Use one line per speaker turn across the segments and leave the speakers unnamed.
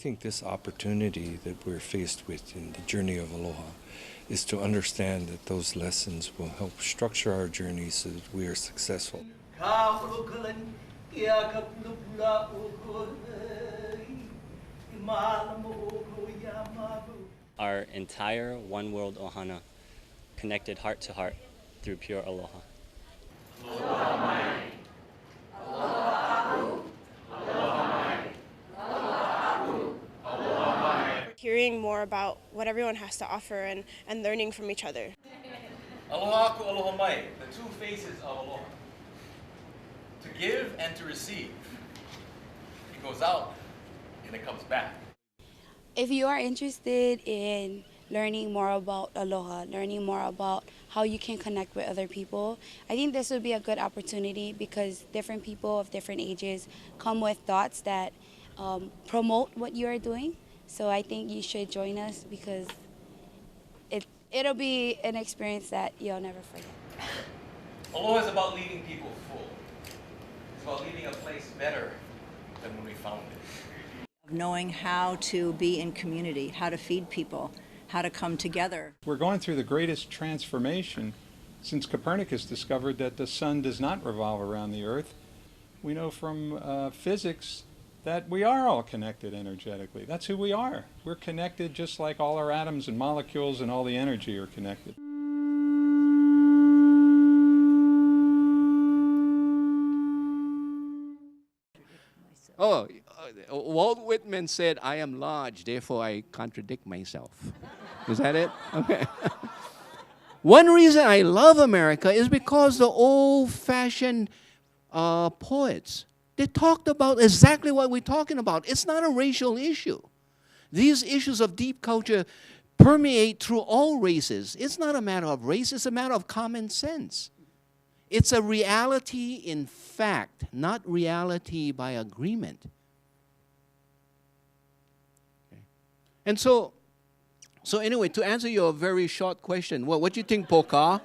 think this opportunity that we're faced with in the journey of aloha is to understand that those lessons will help structure our journey so that we are successful.
Our entire One World Ohana connected heart to heart through pure aloha.
Aloha mai. Aloha aku. Aloha mai. Aloha aku. Aloha mai.
Hearing more about what everyone has to offer and learning from each other.
Aloha aku, aloha mai, the two faces of aloha. To give and to receive. It goes out and it comes back.
If you are interested in learning more about aloha, learning more about how you can connect with other people, I think this would be a good opportunity because different people of different ages come with thoughts that promote what you are doing. So I think you should join us because it'll be an experience that you'll never forget.
Aloha is about leaving people full. It's about leaving a place better than when we found it.
Knowing how to be in community, how to feed people, how to come together.
We're going through the greatest transformation since Copernicus discovered that the sun does not revolve around the earth. We know from physics that we are all connected energetically. That's who we are. We're connected just like all our atoms and molecules and all the energy are connected.
Oh, Walt Whitman said, "I am large, therefore I contradict myself." Is that it? Okay. One reason I love America is because the old-fashioned poets, they talked about exactly what we're talking about. It's not a racial issue. These issues of deep culture permeate through all races. It's not a matter of race, it's a matter of common sense. It's a reality in fact, not reality by agreement. Okay. And so anyway, to answer your very short question, what do you think, Poka?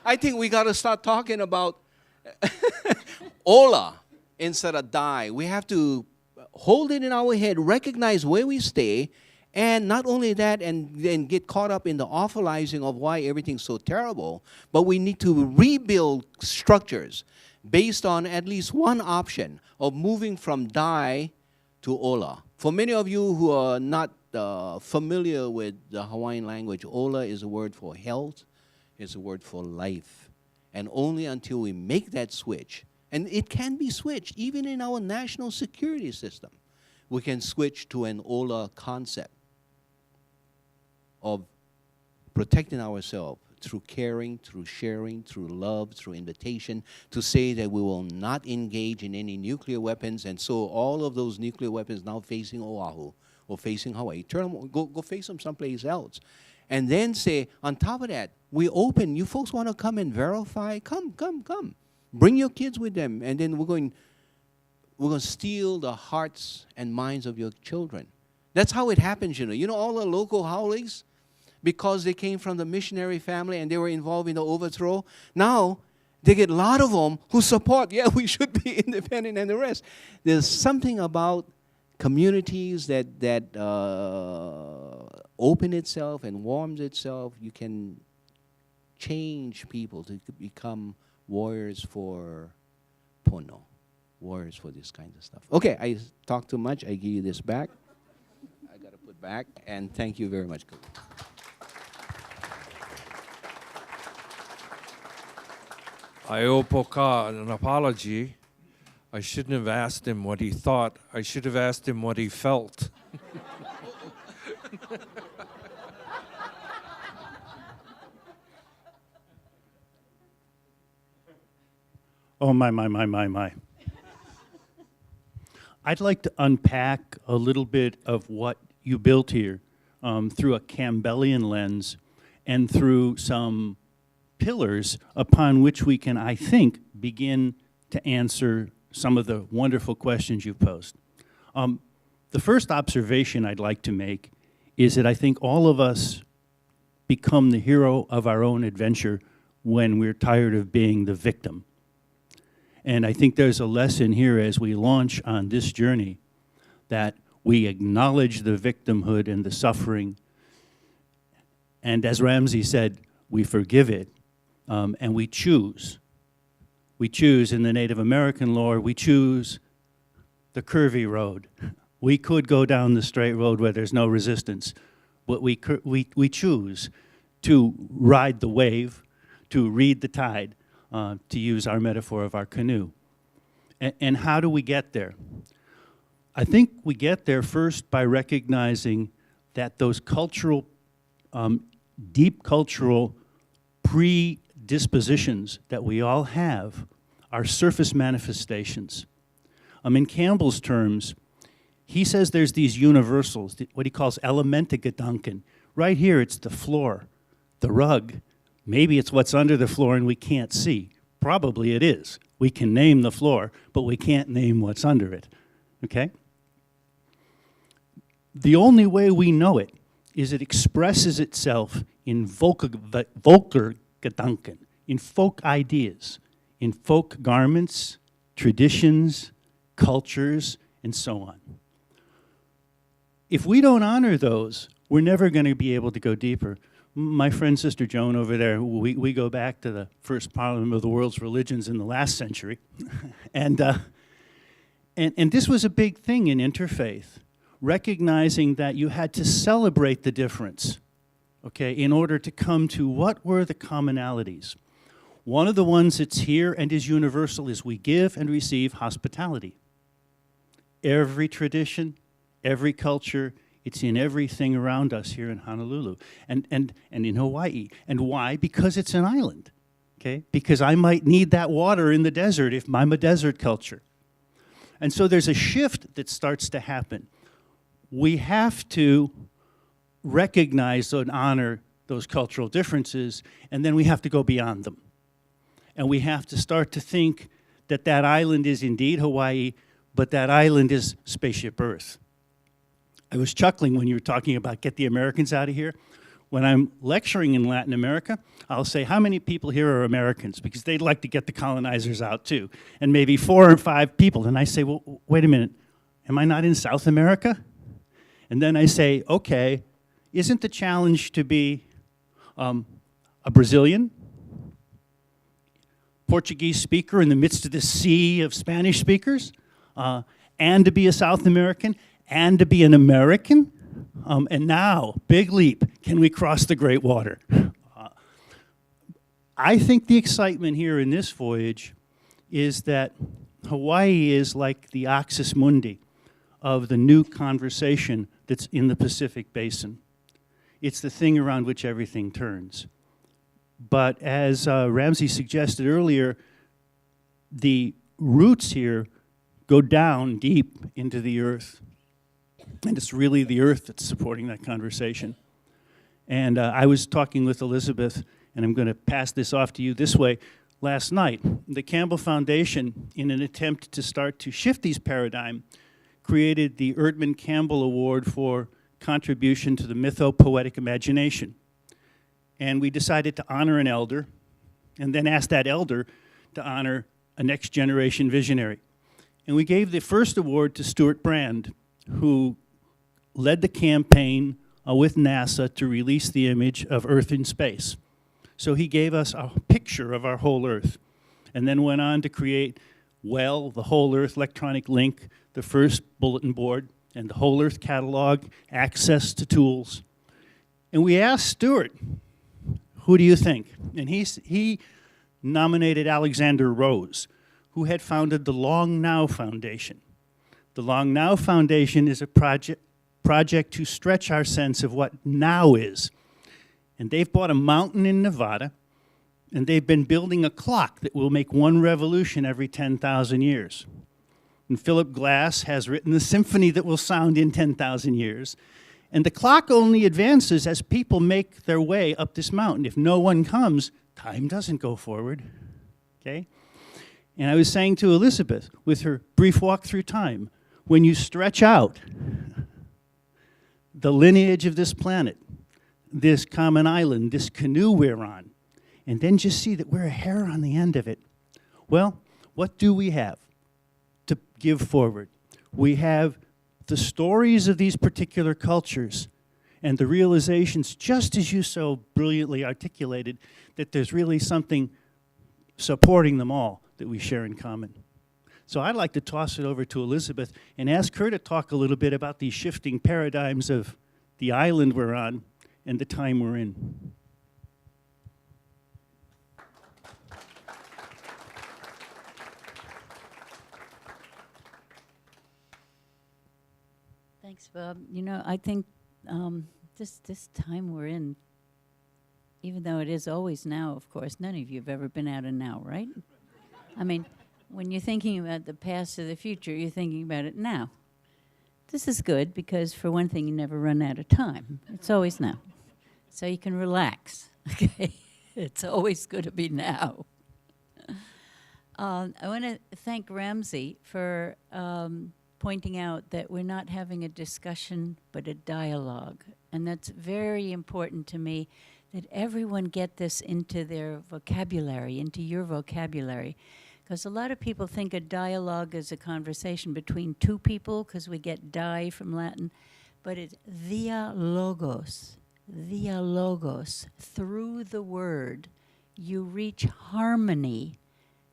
I think we got to start talking about Ola instead of die. We have to hold it in our head, recognize where we stay, and not only that, and then get caught up in the awfulizing of why everything's so terrible, but we need to rebuild structures based on at least one option of moving from die to Ola. For many of you who are not familiar with the Hawaiian language, Ola is a word for health, it's a word for life. And only until we make that switch, and it can be switched even in our national security system, we can switch to an Ola concept of protecting ourselves through caring, through sharing, through love, through invitation, to say that we will not engage in any nuclear weapons, and so all of those nuclear weapons now facing Oahu or facing Hawaii, turn them, go face them someplace else. And then say, on top of that, we open, you folks want to come and verify? Come. Bring your kids with them, and then we're going to steal the hearts and minds of your children. That's how it happens, you know. You know all the local haoles? Because they came from the missionary family and they were involved in the overthrow. Now, they get a lot of them who support, yeah, we should be independent and the rest. There's something about communities that open itself and warms itself. You can change people to become warriors for Pono, warriors for this kind of stuff. Okay, I talked too much. I give you this back. I got to put back, and thank you very much.
I owe Poka an apology. I shouldn't have asked him what he thought. I should have asked him what he felt.
Oh, my. I'd like to unpack a little bit of what you built here through a Campbellian lens and through some pillars upon which we can, I think, begin to answer some of the wonderful questions you've posed. The first observation I'd like to make is that I think all of us become the hero of our own adventure when we're tired of being the victim. And I think there's a lesson here as we launch on this journey that we acknowledge the victimhood and the suffering, and as Ramsey said, we forgive it, and we choose. We choose in the Native American lore, we choose the curvy road. We could go down the straight road where there's no resistance, but we choose to ride the wave, to read the tide, to use our metaphor of our canoe. And how do we get there? I think we get there first by recognizing that those cultural, deep cultural predispositions that we all have are surface manifestations. In Campbell's terms, he says there's these universals, what he calls elementagedanken. Right here, it's the floor, the rug. Maybe it's what's under the floor and we can't see. Probably it is. We can name the floor, but we can't name what's under it, okay? The only way we know it is it expresses itself in Volkergedanken, in folk ideas, in folk garments, traditions, cultures, and so on. If we don't honor those, we're never going to be able to go deeper. My friend Sister Joan over there, we go back to the first Parliament of the World's Religions in the last century. and this was a big thing in interfaith, recognizing that you had to celebrate the difference, okay, in order to come to what were the commonalities. One of the ones that's here and is universal is we give and receive hospitality. Every tradition, every culture, it's in everything around us here in Honolulu and in Hawaii. And why? Because it's an island, okay? Because I might need that water in the desert if I'm a desert culture. And so there's a shift that starts to happen. We have to recognize and honor those cultural differences, and then we have to go beyond them. And we have to start to think that that island is indeed Hawaii, but that island is Spaceship Earth. I was chuckling when you were talking about get the Americans out of here. When I'm lecturing in Latin America, I'll say, how many people here are Americans? Because they'd like to get the colonizers out too. And maybe 4 or 5 people. And I say, well, wait a minute, am I not in South America? And then I say, okay, isn't the challenge to be a Brazilian, Portuguese speaker in the midst of this sea of Spanish speakers, and to be a South American, and to be an American? And now, big leap, can we cross the Great Water? I think the excitement here in this voyage is that Hawaii is like the axis mundi of the new conversation that's in the Pacific Basin. It's the thing around which everything turns. But as Ramsey suggested earlier, the roots here go down deep into the earth. And it's really the earth that's supporting that conversation. And I was talking with Elizabeth, and I'm going to pass this off to you this way. Last night, the Campbell Foundation, in an attempt to start to shift these paradigms, created the Erdman Campbell Award for contribution to the mytho-poetic imagination. And we decided to honor an elder, and then ask that elder to honor a next generation visionary. And we gave the first award to Stuart Brand, who led the campaign with NASA to release the image of Earth in space. So he gave us a picture of our whole Earth, and then went on to create, well, the Whole Earth electronic link, the first bulletin board, and the Whole Earth catalog, access to tools. And we asked Stuart, who do you think? And he nominated Alexander Rose, who had founded the Long Now Foundation. The Long Now Foundation is a project to stretch our sense of what now is. And they've bought a mountain in Nevada, and they've been building a clock that will make one revolution every 10,000 years. And Philip Glass has written the symphony that will sound in 10,000 years. And the clock only advances as people make their way up this mountain. If no one comes, time doesn't go forward, okay? And I was saying to Elizabeth, with her brief walk through time, when you stretch out the lineage of this planet, this common island, this canoe we're on, and then just see that we're a hair on the end of it, well, what do we have to give forward? We have the stories of these particular cultures and the realizations, just as you so brilliantly articulated, that there's really something supporting them all that we share in common. So I'd like to toss it over to Elizabeth and ask her to talk a little bit about these shifting paradigms of the island we're on and the time we're in.
Thanks, Bob. You know, I think this time we're in, even though it is always now, of course, none of you have ever been out of now, right? I mean, when you're thinking about the past or the future, you're thinking about it now. This is good because, for one thing, you never run out of time. It's always now. So you can relax, okay? It's always good to be now. I want to thank Ramsey for pointing out that we're not having a discussion, but a dialogue. And that's very important to me, that everyone get this into their vocabulary, into your vocabulary. Because a lot of people think a dialogue is a conversation between two people, because we get die from Latin, but it's dialogos, dialogos. Through the word, you reach harmony,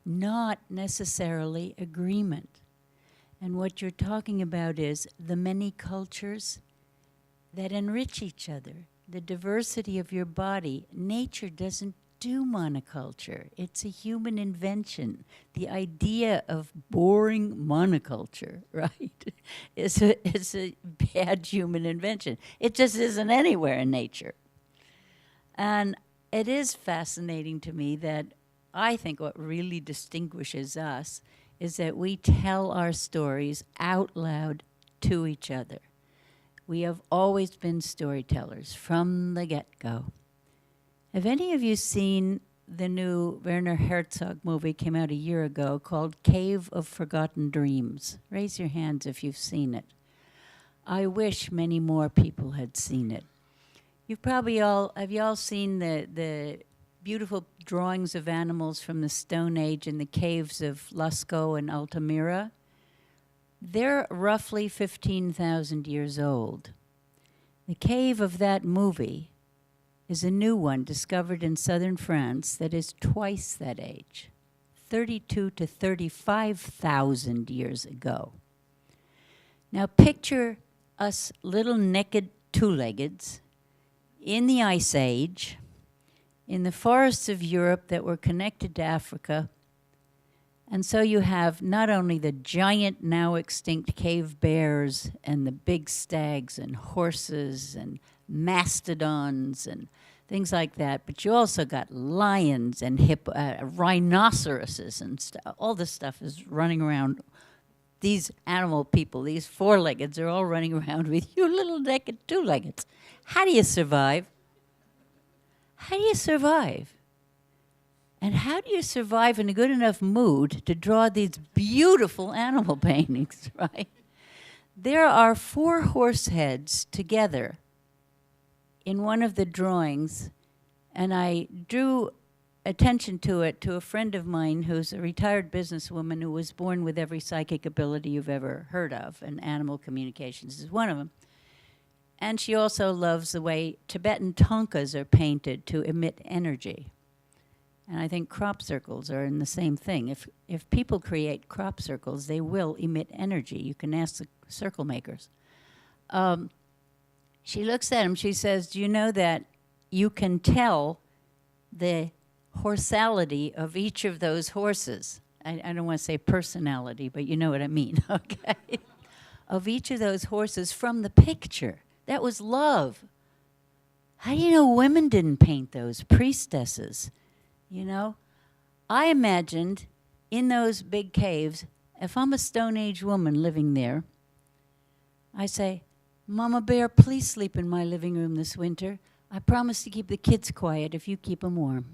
not necessarily agreement. And what you're talking about is the many cultures that enrich each other, the diversity of your body. Nature doesn't do monoculture. It's a human invention. The idea of boring monoculture, right, is a bad human invention. It just isn't anywhere in nature. And it is fascinating to me that I think what really distinguishes us is that we tell our stories out loud to each other. We have always been storytellers from the get-go. Have any of you seen the new Werner Herzog movie, came out a year ago, called Cave of Forgotten Dreams? Raise your hands if you've seen it. I wish many more people had seen it. You've probably have you all seen the beautiful drawings of animals from the Stone Age in the caves of Lascaux and Altamira? They're roughly 15,000 years old. The cave of that movie is a new one discovered in southern France that is twice that age, 32 to 35,000 years ago. Now picture us little naked two-leggeds in the Ice Age, in the forests of Europe that were connected to Africa. And so you have not only the giant, now extinct cave bears and the big stags and horses and mastodons and things like that, but you also got lions and rhinoceroses and all this stuff is running around. These animal people, these four-leggeds, are all running around with you little naked two-leggeds. How do you survive? How do you survive? And how do you survive in a good enough mood to draw these beautiful animal paintings, right? There are 4 horse heads together in one of the drawings, and I drew attention to it to a friend of mine who's a retired businesswoman who was born with every psychic ability you've ever heard of, and animal communications is one of them. And she also loves the way Tibetan tonkas are painted to emit energy. And I think crop circles are in the same thing. If people create crop circles, they will emit energy. You can ask the circle makers. She looks at him, she says, do you know that you can tell the horsality of each of those horses? I don't want to say personality, but you know what I mean, okay? Of each of those horses from the picture. That was love. How do you know women didn't paint those? Priestesses, you know? I imagined in those big caves, if I'm a Stone Age woman living there, I say, Mama Bear, please sleep in my living room this winter. I promise to keep the kids quiet if you keep them warm.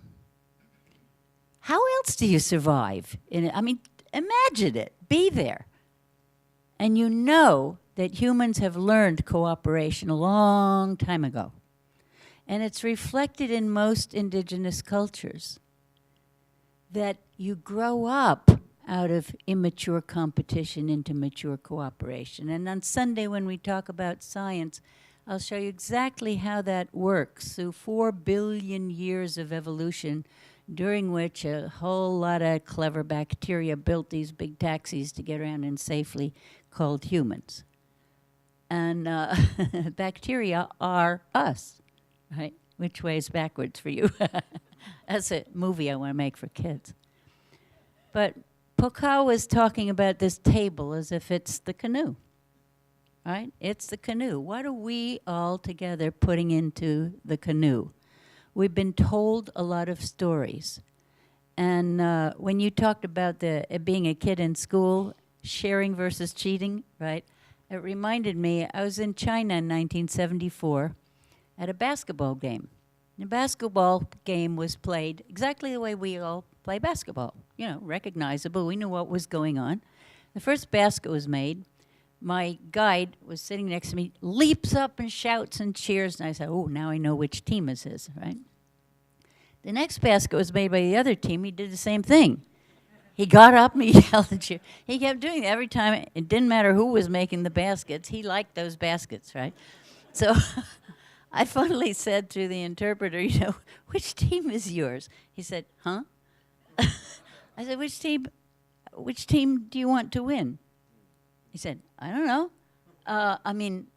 How else do you survive? I mean, imagine it. Be there. And you know that humans have learned cooperation a long time ago. And it's reflected in most indigenous cultures that you grow up out of immature competition into mature cooperation. And on Sunday, when we talk about science, I'll show you exactly how that works through 4 billion years of evolution, during which a whole lot of clever bacteria built these big taxis to get around in safely, called humans. And bacteria are us, right? Which way is backwards for you? That's a movie I want to make for kids. But Pokah was talking about this table as if it's the canoe, right? It's the canoe. What are we all together putting into the canoe? We've been told a lot of stories. And when you talked about being a kid in school, sharing versus cheating, right? It reminded me, I was in China in 1974 at a basketball game. The basketball game was played exactly the way we all play basketball. You know, recognizable. We knew what was going on. The first basket was made. My guide was sitting next to me, leaps up and shouts and cheers. And I said, oh, now I know which team is his, right? The next basket was made by the other team. He did the same thing. He got up and he yelled and cheered. He kept doing it every time. It didn't matter who was making the baskets. He liked those baskets, right? So I finally said to the interpreter, you know, which team is yours? He said, huh? I said, which team do you want to win? He said, I don't know. I mean,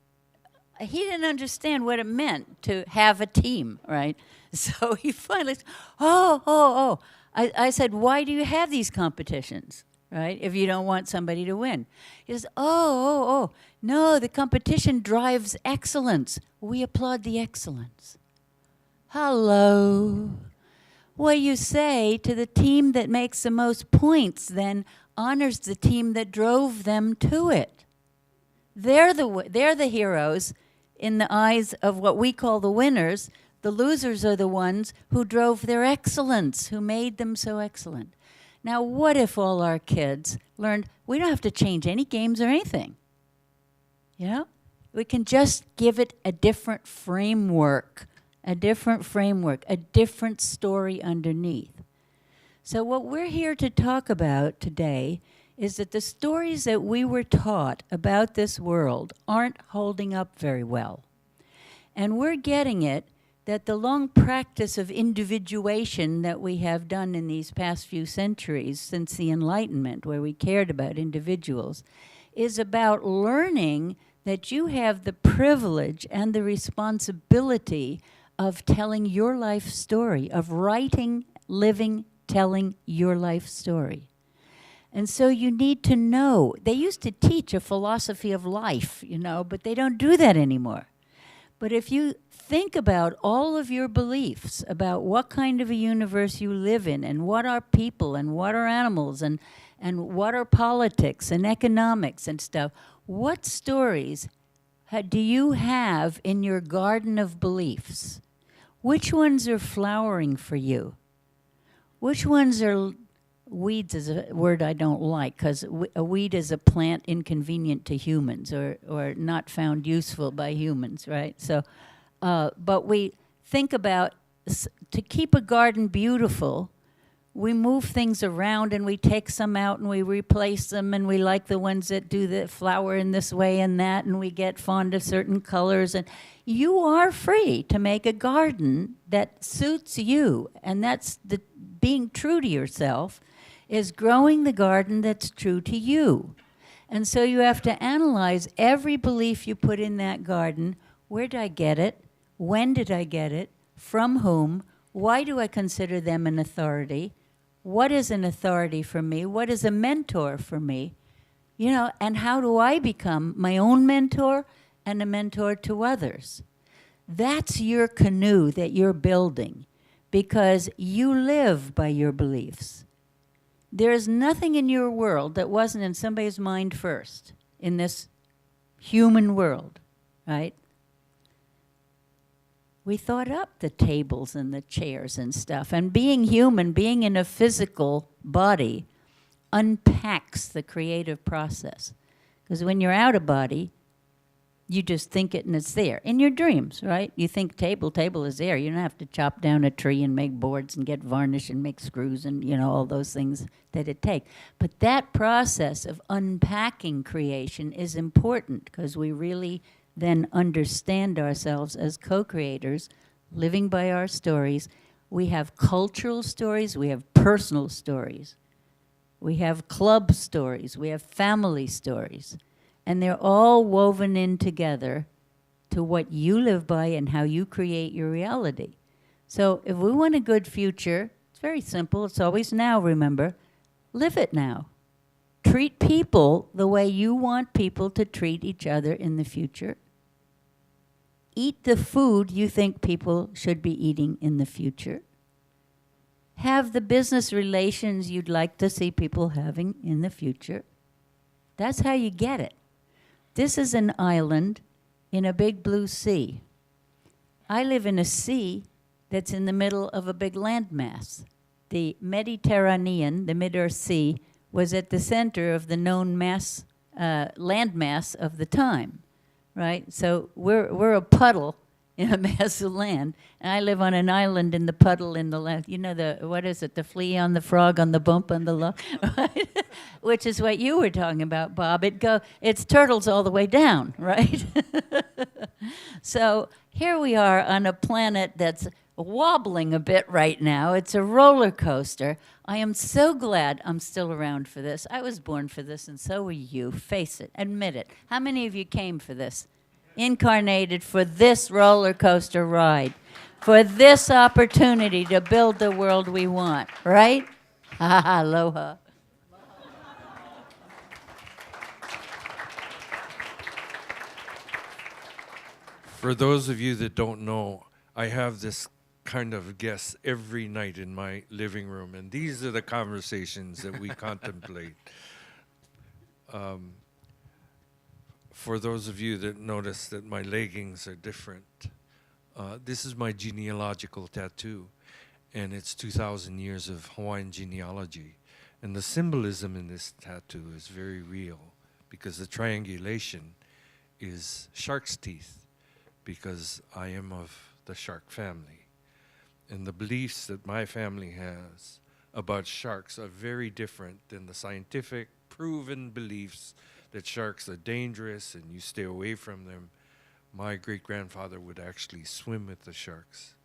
he didn't understand what it meant to have a team, right? So he finally said, oh. I said, why do you have these competitions, right, if you don't want somebody to win? He says, oh. No, the competition drives excellence. We applaud the excellence. Hello. What you say to the team that makes the most points then honors the team that drove them to it. They're the heroes in the eyes of what we call the winners. The losers are the ones who drove their excellence, who made them so excellent. Now, what if all our kids learned we don't have to change any games or anything? You know? We can just give it a different framework, a different story underneath. So what we're here to talk about today is that the stories that we were taught about this world aren't holding up very well. And we're getting it that the long practice of individuation that we have done in these past few centuries since the Enlightenment, where we cared about individuals, is about learning that you have the privilege and the responsibility of telling your life story, of writing, living, telling your life story. And so you need to know. They used to teach a philosophy of life, you know, but they don't do that anymore. But if you think about all of your beliefs about what kind of a universe you live in and what are people and what are animals and what are politics and economics and stuff, what stories do you have in your garden of beliefs? Which ones are flowering for you? Which ones are weeds is a word I don't like because a weed is a plant inconvenient to humans or not found useful by humans, right? So, but we think about, to keep a garden beautiful, we move things around and we take some out and we replace them and we like the ones that do the flower in this way and that and we get fond of certain colors. And you are free to make a garden that suits you, and that's the being true to yourself is growing the garden that's true to you. And so you have to analyze every belief you put in that garden. Where did I get it? When did I get it? From whom? Why do I consider them an authority? What is an authority for me? What is a mentor for me? You know, and how do I become my own mentor and a mentor to others? That's your canoe that you're building because you live by your beliefs. There is nothing in your world that wasn't in somebody's mind first, in this human world, right? We thought up the tables and the chairs and stuff. And being human, being in a physical body, unpacks the creative process. Because when you're out of body, You just think it and it's there. In your dreams, right? You think table is there. You don't have to chop down a tree and make boards and get varnish and make screws and, you know, all those things that it takes. But that process of unpacking creation is important because we really then understand ourselves as co-creators, living by our stories. We have cultural stories, we have personal stories, we have club stories, we have family stories. And they're all woven in together to what you live by and how you create your reality. So if we want a good future, it's very simple. It's always now, remember. Live it now. Treat people the way you want people to treat each other in the future. Eat the food you think people should be eating in the future. Have the business relations you'd like to see people having in the future. That's how you get it. This is an island in a big blue sea. I live in a sea that's in the middle of a big landmass. The Mediterranean, the Mid-Earth Sea, was at the center of the known landmass of the time, right? So we're a puddle in a mass of land, and I live on an island in the puddle in the land. You know what is it? The flea on the frog on the bump on the log, right? Which is what you were talking about, Bob. It's turtles all the way down, right? So here we are on a planet that's wobbling a bit right now. It's a roller coaster. I am so glad I'm still around for this. I was born for this, and so were you. Face it. Admit it. How many of you came for this? Incarnated for this roller coaster ride, for this opportunity to build the world we want, right? Aloha.
For those of you that don't know, I have this kind of guest every night in my living room, and these are the conversations that we contemplate. For those of you that notice that my leggings are different, this is my genealogical tattoo, and it's 2,000 years of Hawaiian genealogy. And the symbolism in this tattoo is very real, because the triangulation is shark's teeth, because I am of the shark family. And the beliefs that my family has about sharks are very different than the scientific, proven beliefs that sharks are dangerous and you stay away from them. My great-grandfather would actually swim with the sharks.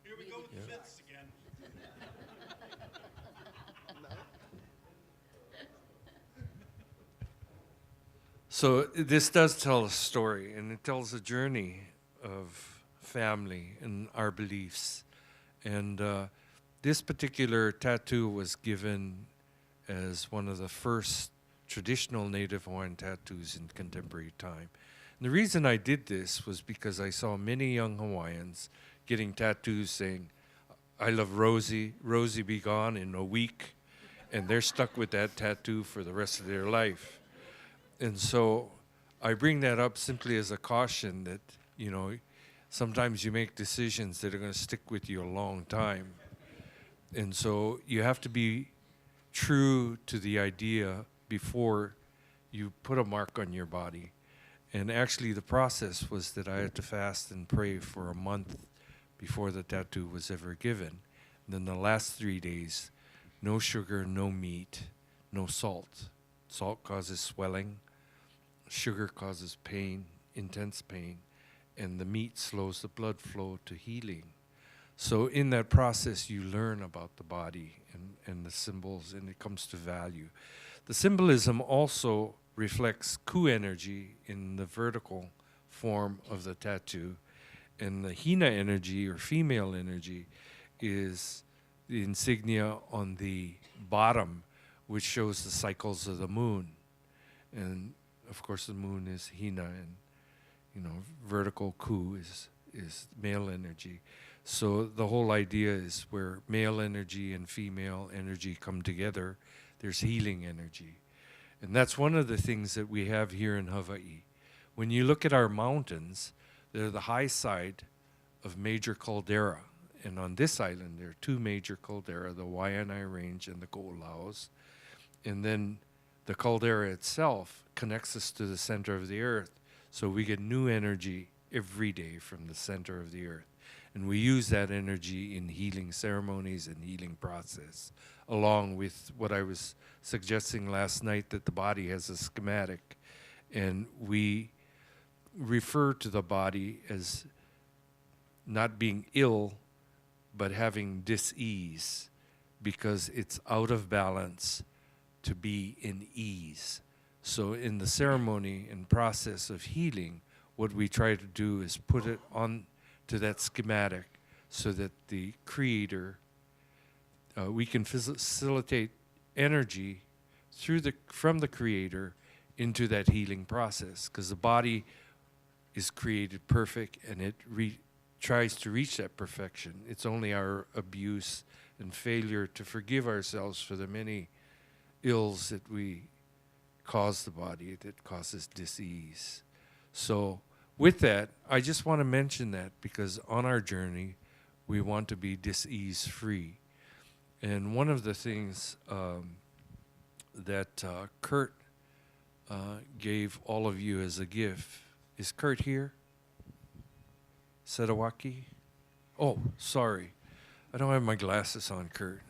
Here we go with the myths again.
So this does tell a story, and it tells a journey of family and our beliefs. And this particular tattoo was given as one of the first traditional Native Hawaiian tattoos in contemporary time. And the reason I did this was because I saw many young Hawaiians getting tattoos saying, "I love Rosie, Rosie be gone in a week," and they're stuck with that tattoo for the rest of their life. And so I bring that up simply as a caution that, you know, sometimes you make decisions that are going to stick with you a long time. And so you have to be true to the idea before you put a mark on your body. And actually the process was that I had to fast and pray for a month before the tattoo was ever given. And then the last 3 days, no sugar, no meat, no salt. Salt causes swelling, sugar causes pain, intense pain, and the meat slows the blood flow to healing. So in that process, you learn about the body and the symbols, and it comes to value. The symbolism also reflects ku energy in the vertical form of the tattoo, and the hina energy, or female energy, is the insignia on the bottom, which shows the cycles of the moon. And of course the moon is hina, and vertical ku is male energy. So the whole idea is where male energy and female energy come together, there's healing energy. And that's one of the things that we have here in Hawaii. When you look at our mountains, they're the high side of major caldera. And on this island, there are two major caldera, the Waianae Range and the Ko'olaus. And then the caldera itself connects us to the center of the earth. So we get new energy every day from the center of the earth. And we use that energy in healing ceremonies and healing process, along with what I was suggesting last night, that the body has a schematic. And we refer to the body as not being ill, but having dis-ease, because it's out of balance to be in ease. So in the ceremony and process of healing, what we try to do is put it on to that schematic so that the creator, we can facilitate energy from the creator into that healing process, because the body is created perfect and it tries to reach that perfection. It's only our abuse and failure to forgive ourselves for the many ills that we cause the body that causes dis-ease. So with that, I just want to mention that because on our journey, we want to be dis-ease free. And one of the things that Kurt gave all of you as a gift, is Kurt here? Sadawaki? Oh, sorry. I don't have my glasses on, Kurt.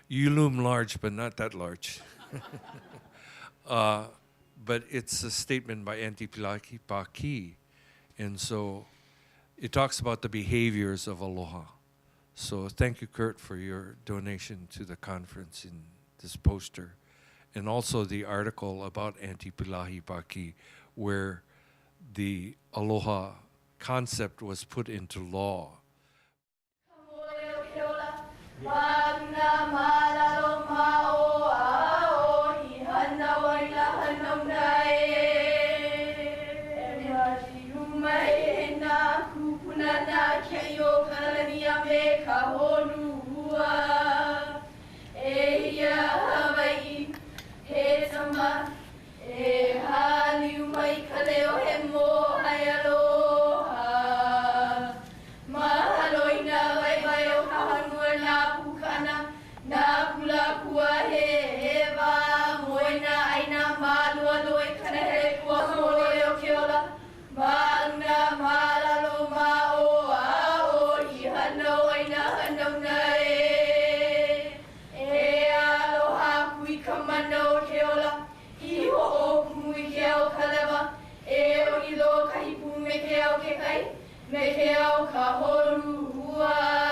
You loom large, but not that large. But it's a statement by Auntie Pilaki Paki. And so it talks about the behaviors of aloha. So thank you, Kurt, for your donation to the conference in this poster. And also the article about Auntie Pilahi Paki, where the aloha concept was put into law.
Me ke au ka horu hua